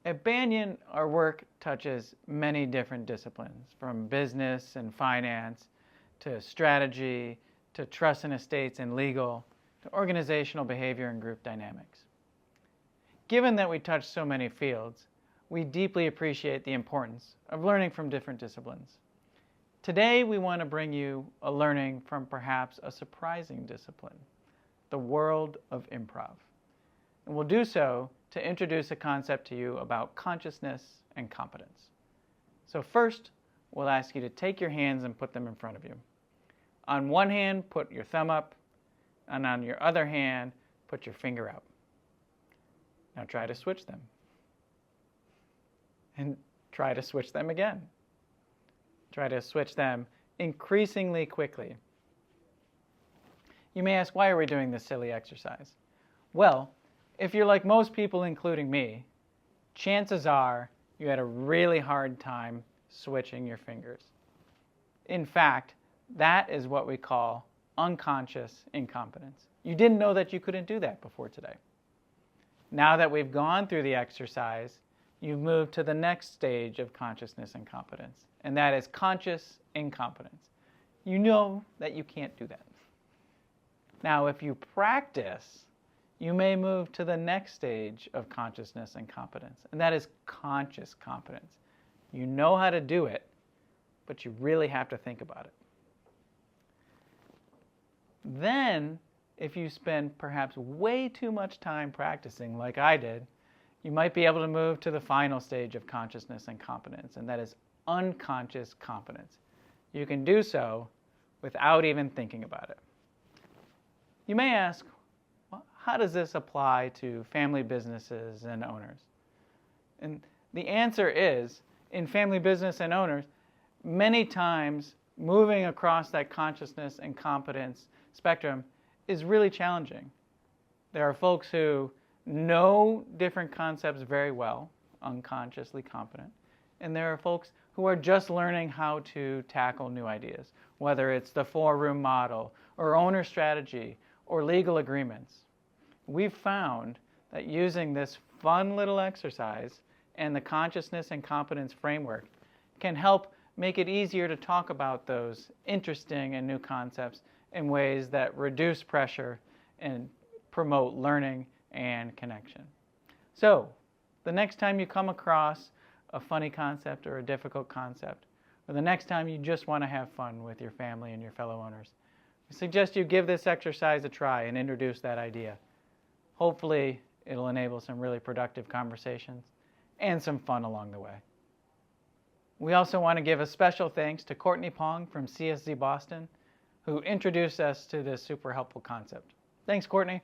At Banyan, our work touches many different disciplines, from business and finance, to strategy, to trust and estates and legal, to organizational behavior and group dynamics. Given that we touch so many fields, we deeply appreciate the importance of learning from different disciplines. Today, we want to bring you a learning from perhaps a surprising discipline, the world of improv. And we'll do so to introduce a concept to you about consciousness and competence. So first, we'll ask you to take your hands and put them in front of you. On one hand, put your thumb up, and on your other hand, put your finger out. Now try to switch them. And try to switch them again. Try to switch them increasingly quickly. You may ask, why are we doing this silly exercise? Well, if you're like most people, including me, chances are you had a really hard time switching your fingers. In fact, that is what we call unconscious incompetence. You didn't know that you couldn't do that before today. Now that we've gone through the exercise, you've moved to the next stage of consciousness and competence, and that is conscious incompetence. You know that you can't do that. Now, if you practice, you may move to the next stage of consciousness and competence, and that is conscious competence. You know how to do it, but you really have to think about it. Then, if you spend perhaps way too much time practicing, like I did, you might be able to move to the final stage of consciousness and competence, and that is unconscious competence. You can do so without even thinking about it. You may ask, well, how does this apply to family businesses and owners? And the answer is, in family business and owners, many times moving across that consciousness and competence spectrum is really challenging. There are folks who know different concepts very well, unconsciously competent, and there are folks who are just learning how to tackle new ideas, whether it's the four-room model, or owner strategy, or legal agreements. We've found that using this fun little exercise and the consciousness and competence framework can help make it easier to talk about those interesting and new concepts in ways that reduce pressure and promote learning and connection. So, the next time you come across a funny concept or a difficult concept, or the next time you just want to have fun with your family and your fellow owners, I suggest you give this exercise a try and introduce that idea. Hopefully, it'll enable some really productive conversations and some fun along the way. We also want to give a special thanks to Courtney Pong from CSC Boston, who introduced us to this super helpful concept. Thanks, Courtney.